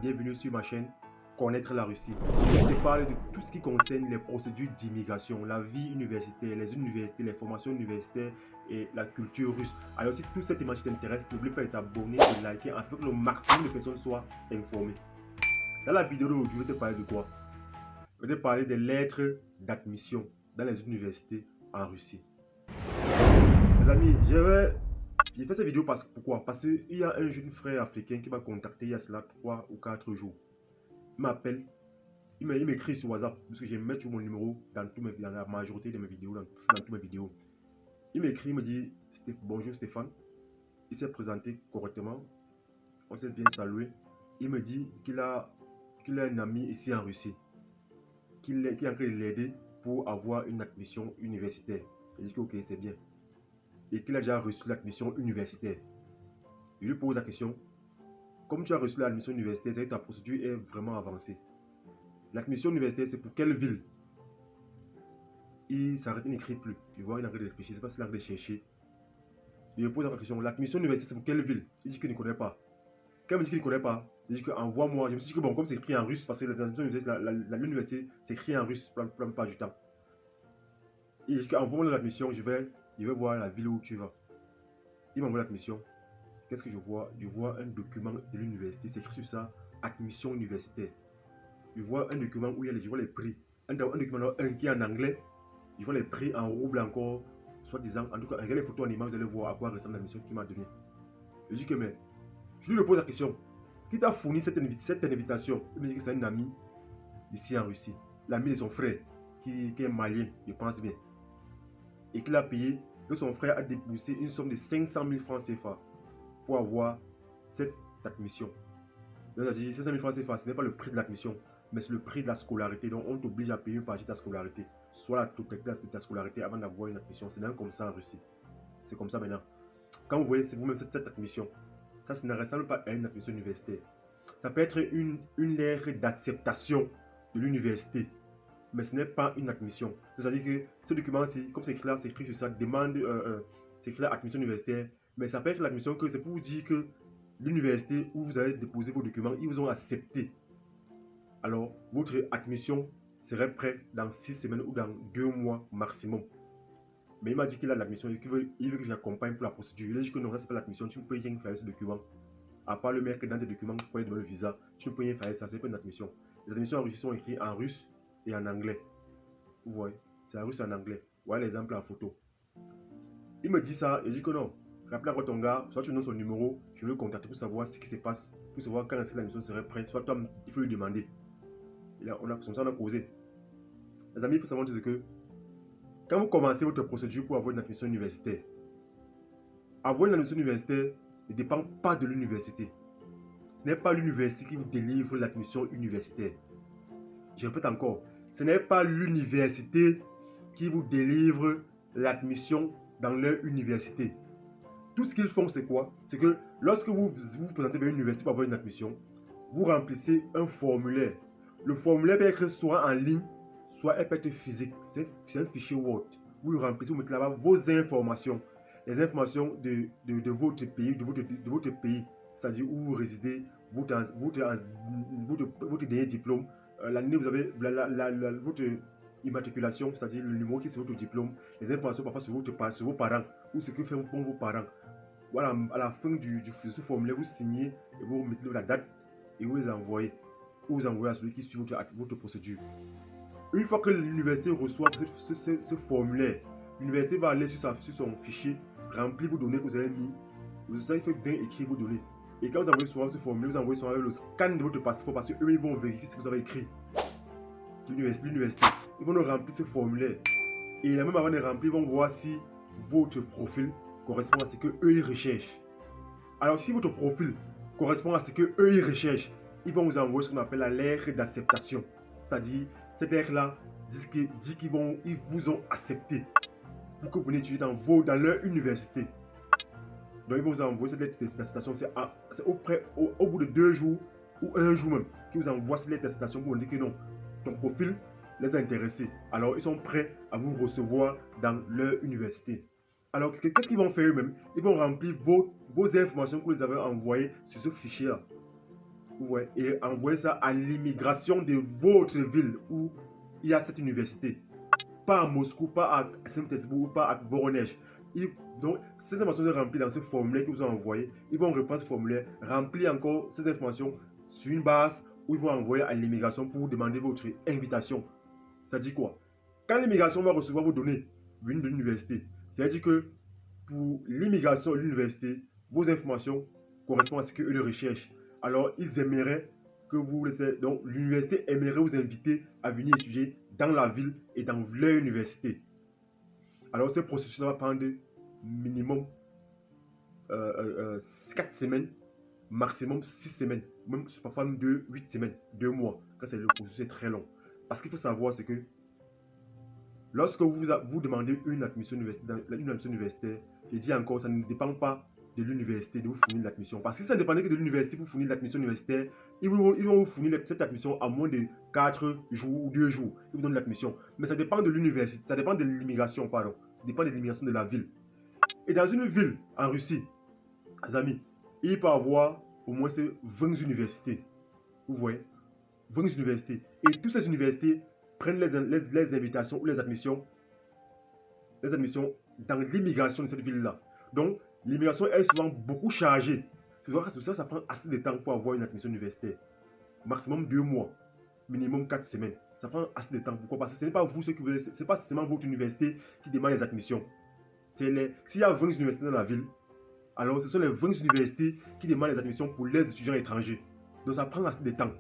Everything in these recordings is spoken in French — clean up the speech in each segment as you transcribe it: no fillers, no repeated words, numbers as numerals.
bienvenue sur ma chaîne Connaître la Russie. Je te parle de tout ce qui concerne les procédures d'immigration, la vie universitaire, les universités, les formations universitaires et la culture russe. Alors si toute cette image t'intéresse, n'oublie pas de t'abonner et de liker afin que le maximum de personnes soient informées. Dans la vidéo d'aujourd'hui, je vais te parler de quoi? Je vais te parler des lettres d'admission dans les universités en Russie. Les amis, j'ai fait cette vidéo pourquoi? Parce qu'il y a un jeune frère africain qui m'a contacté il y a cela 3 ou 4 jours. Il m'appelle, il m'écrit sur WhatsApp, parce que je mets mon numéro dans la majorité de mes vidéos, dans toutes mes vidéos. Il m'écrit, il me dit, bonjour Stéphane. Il s'est présenté correctement, on s'est bien salué. Il me dit qu'il a un ami ici en Russie, qu'il est en train de l'aider pour avoir une admission universitaire. Il dit que ok, c'est bien. Et qu'il a déjà reçu l'admission universitaire. Je lui pose la question, comme tu as reçu l'admission universitaire, c'est que ta procédure est vraiment avancée. L'admission universitaire, c'est pour quelle ville? Il s'arrête, il n'écrit plus. Tu vois, il est en train de réfléchir, c'est pas s'il est en train de chercher. Je lui pose la question, l'admission universitaire, c'est pour quelle ville? Il dit qu'il ne connaît pas. Quand il me dit qu'il ne connaît pas, il dit qu'envoie-moi. Je me suis dit que bon, comme c'est écrit en russe, parce que l'université, c'est écrit en russe la plupart du temps. Il dit qu'envoie-moi l'admission, je vais voir la ville où tu vas. Il m'envoie l'admission. Qu'est-ce que je vois? Je vois un document de l'université, c'est écrit sur ça, admission universitaire. Je vois un document où je vois les prix. Un document qui est en anglais, je vois les prix en rouble encore, soi-disant. En tout cas, regardez les photos en image, vous allez voir à quoi ressemble l'admission qu'il m'a donné. Je dis que mais, je lui pose la question, qui t'a fourni cette invitation? Il me dit que c'est un ami ici en Russie, l'ami de son frère, qui est malien, je pense bien. Et qu'il a payé, que son frère a déboursé une somme de 500 000 francs CFA pour avoir cette admission. Donc, on a dit 500 000 francs CFA, ce n'est pas le prix de l'admission, mais c'est le prix de la scolarité. Donc, on t'oblige à payer une partie de ta scolarité, soit la totalité de ta scolarité avant d'avoir une admission. C'est même comme ça en Russie. C'est comme ça maintenant. Quand vous voyez, c'est vous-même cette admission, ça ne ressemble pas à une admission universitaire. Ça peut être une lettre d'acceptation de l'université, mais ce n'est pas une admission. C'est-à-dire que ce document-ci, comme c'est écrit là, c'est écrit sur ça, demande, c'est écrit là, admission universitaire, mais ça peut être l'admission que c'est pour vous dire que l'université où vous avez déposé vos documents, ils vous ont accepté. Alors, votre admission serait prête dans 6 semaines ou dans 2 mois maximum. Mais il m'a dit qu'il a l'admission, il veut que je l'accompagne pour la procédure. Il a dit que non, ça c'est pas l'admission, tu ne peux rien faire ce document. À part le mettre dans tes documents pour aller demander le visa, tu ne peux rien faire ça, c'est pas une admission. Les admissions en Russie sont écrites en russe et en anglais. Vous voyez, c'est en russe et en anglais. Voilà l'exemple en photo. Il me dit ça, il dit que non. Rappelle encore ton gars, soit tu donnes son numéro, je vais le contacter pour savoir ce qui se passe, pour savoir quand la mission serait prête, soit toi, il faut lui demander. On a causé. Les amis, il faut savoir que quand vous commencez votre procédure pour avoir une admission universitaire, avoir une admission universitaire ne dépend pas de l'université. Ce n'est pas l'université qui vous délivre l'admission universitaire. Je répète encore, ce n'est pas l'université qui vous délivre l'admission dans leur université. Tout ce qu'ils font, c'est quoi? C'est que lorsque vous vous présentez vers une université pour avoir une admission, vous remplissez un formulaire. Le formulaire peut être soit en ligne, soit elle peut être physique. C'est un fichier Word. Vous le remplissez, vous mettez là-bas vos informations. Les informations de votre pays, de votre pays, c'est-à-dire où vous résidez, votre dernier diplôme, l'année vous avez votre immatriculation, c'est-à-dire le numéro qui est sur votre diplôme, les informations parfois sur vos parents ou ce que font vos parents. Voilà, à la fin de ce formulaire, vous signez et vous mettez la date et vous les envoyez. Vous envoyez à celui qui suit votre procédure. Une fois que l'université reçoit ce formulaire, l'université va aller sur son fichier, remplir vos données que vous avez mis. Vous avez fait bien écrire vos données. Et quand vous envoyez sur ce formulaire, vous envoyez sur le scan de votre passeport parce qu'eux, ils vont vérifier ce que vous avez écrit. L'université, ils vont nous remplir ce formulaire. Et même avant de remplir, ils vont voir si votre profil correspond à ce que eux ils recherchent. Alors si votre profil correspond à ce que eux ils recherchent, ils vont vous envoyer ce qu'on appelle la lettre d'acceptation. C'est-à-dire, cette lettre-là dit qu'ils vous ont accepté pour que vous veniez étudier dans leur université. Donc ils vont vous envoyer cette lettre d'acceptation. C'est au bout de 2 jours ou 1 jour même qu'ils vous envoient cette lettre d'acceptation pour vous dire que non, ton profil les a intéressés. Alors ils sont prêts à vous recevoir dans leur université. Alors qu'est-ce qu'ils vont faire eux-mêmes? Ils vont remplir vos informations que vous avez envoyées sur ce fichier-là. vous voyez, et envoyer ça à l'immigration de votre ville où il y a cette université. Pas à Moscou, pas à Saint-Pétersbourg, pas à Voronezh. Donc, ces informations sont remplies dans ce formulaire que vous avez envoyé. Ils vont reprendre ce formulaire, remplir encore ces informations sur une base où ils vont envoyer à l'immigration pour demander votre invitation. C'est-à-dire quoi? Quand l'immigration va recevoir vos données venues de l'université, c'est-à-dire que pour l'immigration et l'université, vos informations correspondent à ce qu'eux recherchent. Alors, ils aimeraient que vous laissez. Donc, l'université aimerait vous inviter à venir étudier dans la ville et dans leur université. Alors, ce processus va prendre minimum 4 semaines, maximum 6 semaines, même parfois 8 semaines, 2 mois, quand le processus est très long. Parce qu'il faut savoir, c'est que lorsque vous demandez une admission universitaire, je dis encore, ça ne dépend pas de l'université de vous fournir l'admission. Parce que si ça dépendait que de l'université pour fournir l'admission universitaire, ils vont vous fournir cette admission à moins de 4 jours ou 2 jours. Ils vous donnent l'admission. Mais ça dépend de l'université, ça dépend de l'immigration, pardon. Ça dépend de l'immigration de la ville. Et dans une ville en Russie, les amis, il peut y avoir au moins 20 universités. Vous voyez, 20 universités. Et toutes ces universités prennent les invitations ou les admissions dans l'immigration de cette ville-là. Donc, l'immigration est souvent beaucoup chargée. C'est pour ça que ça prend assez de temps pour avoir une admission universitaire. Maximum 2 mois, minimum 4 semaines. Ça prend assez de temps. Pourquoi? Parce que ce n'est pas vous ceux qui voulez, ce n'est pas seulement votre université qui demande les admissions. S'il y a 20 universités dans la ville, alors ce sont les 20 universités qui demandent les admissions pour les étudiants étrangers. Donc ça prend assez de temps.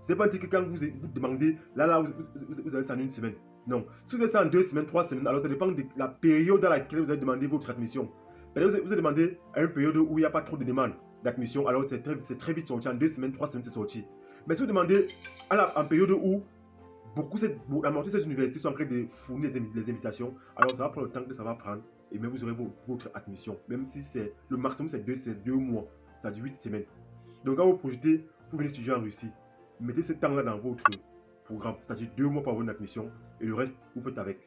Ce n'est pas dire que quand vous demandez, vous avez ça en 1 semaine. Non. Si vous avez ça en 2 semaines, 3 semaines, alors ça dépend de la période dans laquelle vous avez demandé votre admission. Vous avez demandé à une période où il n'y a pas trop de demandes d'admission, alors c'est très vite sorti. En 2 semaines, 3 semaines, c'est sorti. Mais si vous demandez en période où la moitié de ces universités sont en train de fournir les invitations, alors ça va prendre le temps que ça va prendre. Et même vous aurez votre admission. Même si c'est le maximum, c'est 2 mois. Ça dit 8 semaines. Donc quand vous projetez pour venir étudier en Russie, mettez ce temps-là dans votre programme. C'est-à-dire 2 mois pour avoir une admission. Et le reste, vous faites avec.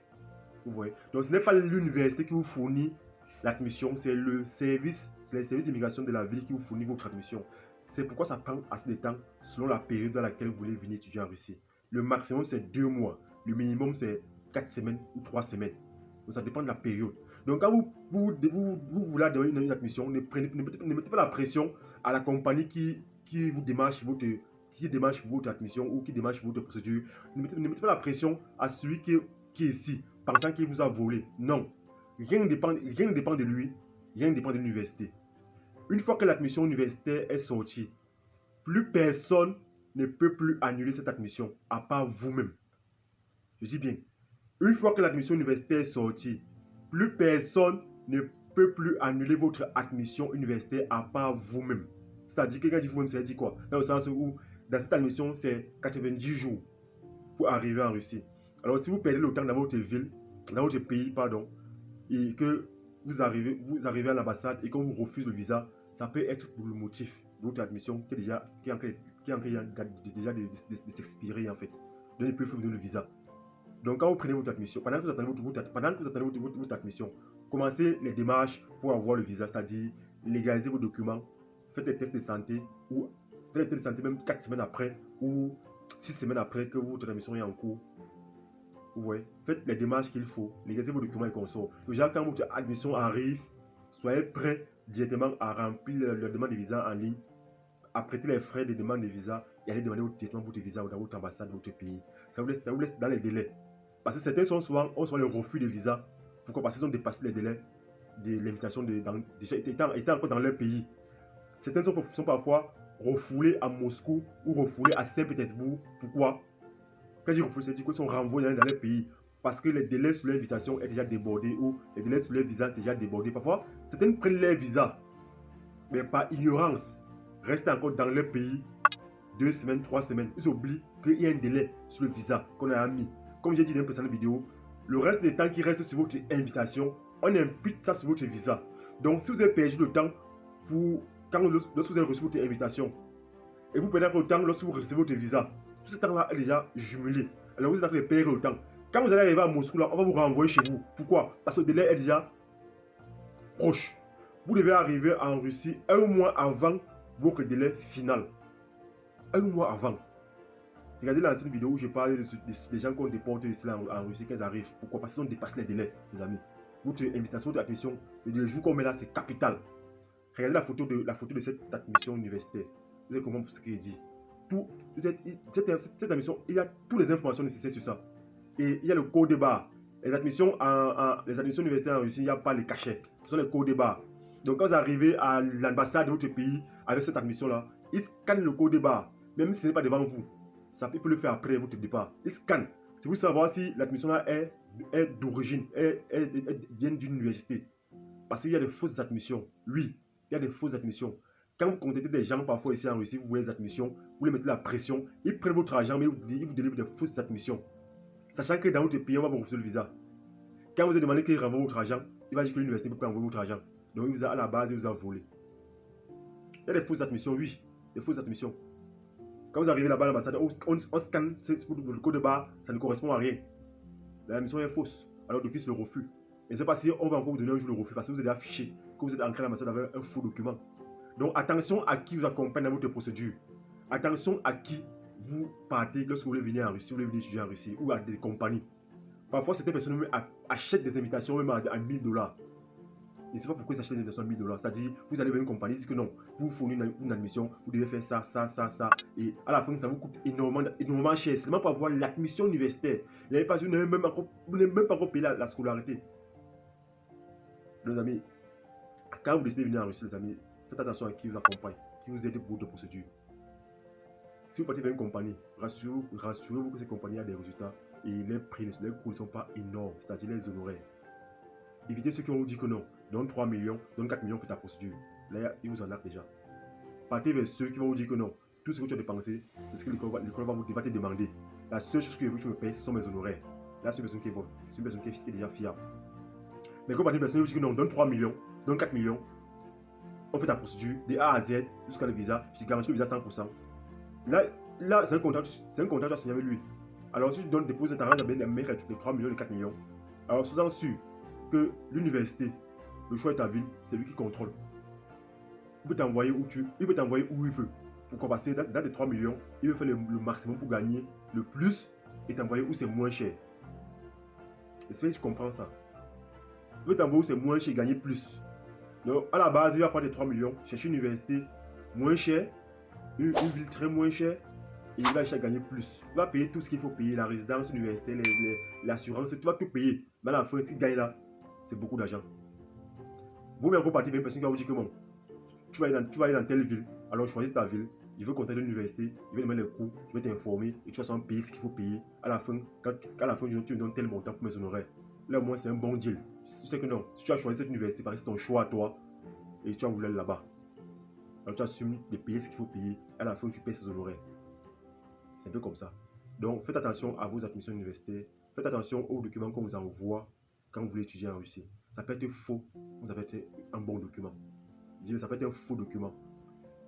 Vous voyez. Donc ce n'est pas l'université qui vous fournit l'admission. C'est les services d'immigration de la ville qui vous fournit votre admission. C'est pourquoi ça prend assez de temps selon la période dans laquelle vous voulez venir étudier en Russie. Le maximum, c'est 2 mois. Le minimum, c'est 4 semaines ou 3 semaines. Donc ça dépend de la période. Donc quand vous voulez avoir une admission, ne mettez pas la pression à la compagnie qui vous démarche votre admission ou qui démarche votre procédure. Ne mettez pas la pression à celui qui est ici, pensant qu'il vous a volé. Non. Rien ne dépend de lui, rien ne dépend de l'université. Une fois que l'admission universitaire est sortie, plus personne ne peut plus annuler cette admission, à part vous-même. Je dis bien, une fois que l'admission universitaire est sortie, plus personne ne peut plus annuler votre admission universitaire à part vous-même. C'est-à-dire que quand je dis vous-même, ça veut dire quoi? Dans le sens où, dans cette admission, c'est 90 jours pour arriver en Russie. Alors, si vous perdez le temps dans votre ville, dans votre pays, pardon, et que vous arrivez à l'ambassade et qu'on vous refuse le visa, ça peut être pour le motif de votre admission qui est déjà de s'expirer en fait. Donc, ils peuvent vous donner le visa. Donc, quand vous prenez votre admission, pendant que vous attendez votre admission, commencez les démarches pour avoir le visa, c'est-à-dire légaliser vos documents, faites les tests de santé, ou faites les tests de santé même 4 semaines après, ou 6 semaines après que votre admission est en cours. Vous voyez, faites les démarches qu'il faut, légalisez vos documents et consorts. Déjà, quand votre admission arrive, soyez prêts directement à remplir la demande de visa en ligne, à prêter les frais de demande de visa et aller demander directement votre visa dans votre ambassade de votre pays. Ça vous laisse dans les délais. Parce que certains ont souvent le refus de visa. Pourquoi? Parce qu'ils ont dépassé les délais de l'invitation déjà étant encore dans leur pays. Certains sont parfois refoulés à Moscou ou refoulés à Saint-Pétersbourg. Pourquoi? Quand je dis refoulés, c'est-à-dire qu'ils sont renvoyés dans leur pays. Parce que les délais sur l'invitation est déjà débordé ou les délais sur leur visa est déjà débordé. Parfois, certains prennent leur visa, mais par ignorance, restent encore dans leur pays 2 semaines, 3 semaines. Ils oublient qu'il y a un délai sur le visa qu'on a mis. Comme j'ai dit dans une précédente vidéo, le reste des temps qui reste sur votre invitation, on impute ça sur votre visa. Donc, si vous avez perdu le temps lorsque vous avez reçu votre invitation, et vous perdez le temps lorsque vous recevez votre visa, tout ce temps-là est déjà jumelé. Alors, vous êtes en train de perdre le temps. Quand vous allez arriver à Moscou, là, on va vous renvoyer chez vous. Pourquoi? Parce que le délai est déjà proche. Vous devez arriver en Russie 1 mois avant votre délai final. un mois avant. Regardez l'ancienne vidéo où je parlais des gens qu'on déporte ici en Russie quand ils arrivent. Pourquoi? Parce qu'ils ont dépassé les délais, les amis. Votre invitation, votre admission, le jour qu'on met là, c'est capital. Regardez la photo de cette admission universitaire. Vous savez comment ce qu'il dit. Cette admission, il y a toutes les informations nécessaires sur ça. Et il y a le code barre. Les admissions universitaires en Russie, il n'y a pas les cachets. Ce sont les codes barres. Donc quand vous arrivez à l'ambassade de votre pays avec cette admission-là, ils scannent le code barre. Même si ce n'est pas devant vous. Ça peut le faire après votre départ. Ils scannent. C'est pour savoir si l'admission-là est d'origine, vient d'une université. Parce qu'il y a des fausses admissions. Oui, il y a des fausses admissions. Quand vous contactez des gens parfois ici en Russie, vous voyez des admissions, vous les mettez la pression, ils prennent votre argent, mais ils vous délivrent des fausses admissions. Sachant que dans votre pays, on va vous refuser le visa. Quand vous avez demandé qu'il renvoie votre argent, il va dire que l'université ne peut pas envoyer votre argent. Donc il vous a, à la base, il vous a volé. Il y a des fausses admissions, oui, des fausses admissions. Quand vous arrivez là-bas à l'ambassade, on scanne le code barre, ça ne correspond à rien. L'admission est fausse, alors d'office le refus. Et c'est pas si on va encore vous donner un jour le refus, parce que vous êtes affiché que vous êtes ancré à l'ambassade avec un faux document. Donc attention à qui vous accompagne dans votre procédure. Attention à qui vous partez lorsque vous voulez venir en Russie, vous voulez venir étudier en Russie ou à des compagnies. Parfois, certaines personnes achètent des invitations même à 1000 $. Je ne sais pas pourquoi ils achètent des invitations à 1000 $. C'est-à-dire, vous allez vers une compagnie, ils disent que non, vous fournissez une admission, vous devez faire ça, ça, ça, ça. Et à la fin, ça vous coûte énormément cher. Seulement pour avoir l'admission universitaire. Vous n'avez même pas encore payé la scolarité. Les amis, quand vous décidez de venir en Russie, les amis, faites attention à qui vous accompagne, qui vous aide pour de procédure. Si vous partez vers une compagnie, rassurez-vous que cette compagnie a des résultats et les prix, les coûts ne sont pas énormes, c'est-à-dire les honoraires. Évitez ceux qui vont vous dire que non, donne 3 millions, donne 4 millions, faites ta procédure. Là, ils vous en ont déjà. Partez vers ceux qui vont vous dire que non, tout ce que tu as dépensé, c'est ce que l'école va te demander. La seule chose que tu me payes, ce sont mes honoraires. Là, c'est une personne qui est bonne, c'est une personne qui est déjà fiable. Mais quand partez vers ceux qui vous disent que non, donne 3 millions, donne 4 millions, on fait ta procédure de A à Z jusqu'à le visa, je te garantis le visa 100%. Là c'est un contrat que tu as signé avec lui. Alors si tu donnes déposes ta rente à bien les 3 millions, les 4 millions, alors sois sûr que l'université, le choix de ta ville, c'est lui qui contrôle. Il peut t'envoyer où il veut. Pourquoi? Parce que dans les 3 millions, il veut faire le maximum pour gagner le plus et t'envoyer où c'est moins cher. J'espère que tu comprends ça. Il veut t'envoyer où c'est moins cher et gagner plus. Donc à la base, il va prendre les 3 millions, chercher une université moins chère, une ville très moins chère, et il va chercher à gagner plus. Il va payer tout ce qu'il faut payer, la résidence, l'université, l'assurance, tu vas tout payer. Mais à la fin, ce qu'il gagne là, c'est beaucoup d'argent. Vous même partir vers une personne qui va vous dire que bon, tu vas aller dans telle ville, alors choisis ta ville, je veux contacter l'université, je vais demander les coûts, je vais t'informer, et tu vas sans payer ce qu'il faut payer. À la fin, tu me donnes tel montant pour mes honoraires. Là, au moins, c'est un bon deal. Tu sais que non, si tu as choisi cette université, parce que c'est ton choix à toi, et tu as voulu aller là-bas. Alors tu assumes de payer ce qu'il faut payer, à la fin tu payes ses honoraires. C'est un peu comme ça. Donc faites attention à vos admissions universitaires, faites attention aux documents qu'on vous envoie quand vous voulez étudier en Russie. Ça peut être faux, vous avez un bon document. Ça peut être un faux document.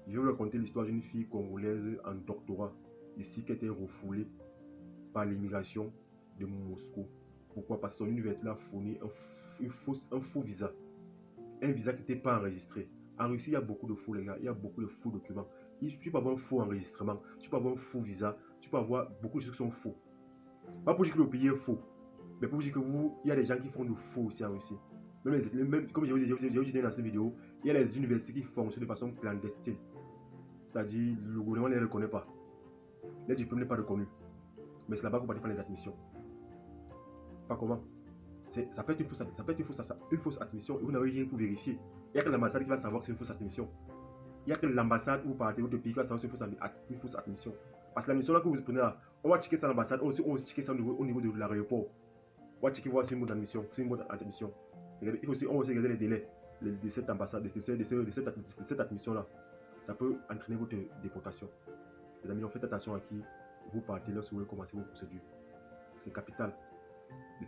Je vais vous raconter l'histoire d'une fille congolaise en doctorat, ici qui a été refoulée par l'immigration de Moscou. Pourquoi? Parce que son université a fourni un faux visa. Un visa qui n'était pas enregistré. En Russie, il y a beaucoup de faux, les gars. Il y a beaucoup de faux documents. Tu peux avoir un faux enregistrement. Tu peux avoir un faux visa. Tu peux avoir beaucoup de choses qui sont faux. Pas pour dire que le pays est faux. Mais pour dire que il y a des gens qui font du faux aussi en Russie. Même comme je vous ai dit dans cette vidéo, il y a les universités qui fonctionnent de façon clandestine. C'est-à-dire, le gouvernement ne les reconnaît pas. Les diplômes n'est pas reconnu. Mais c'est là-bas qu'on va prendre les admissions. Pas comment? Ça peut être une fausse admission et vous n'avez rien pour vérifier. Il n'y a que l'ambassade qui va savoir que c'est une fausse admission. Il n'y a que l'ambassade où vous partez, votre pays qui va savoir que c'est une fausse admission. Parce que l'admission là que vous prenez là, on va checker ça à l'ambassade, on va checker ça au niveau de l'aéroport. On va checker voir si c'est une bonne admission. Il faut aussi, on va aussi regarder les délais de cette ambassade, de cette admission là. Ça peut entraîner votre déportation. Les amis, faites attention à qui vous partez lorsque vous voulez commencer vos procédures. C'est capital de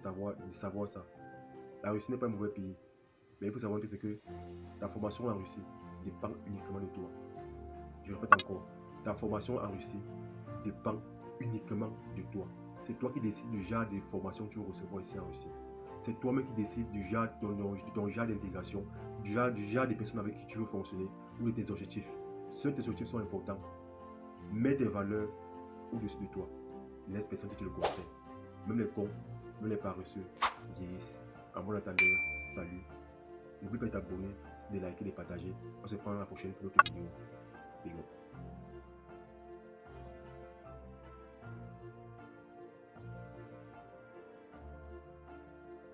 savoir ça. La Russie n'est pas un mauvais pays. Mais il faut savoir que c'est que ta formation en Russie dépend uniquement de toi. Je répète encore, ta formation en Russie dépend uniquement de toi. C'est toi qui décides du genre de formation que tu veux recevoir ici en Russie. C'est toi-même qui décides du genre, de ton genre d'intégration, du genre des personnes avec qui tu veux fonctionner ou de tes objectifs. Seuls tes objectifs sont importants. Mets tes valeurs au-dessus de toi. Laisse personne te dire le contraire. Même les cons, même les paresseux vieillissent. En bon entendeur, salut. N'oublie pas de t'abonner, de liker, de partager. On se prend la prochaine pour notre vidéo. Big up.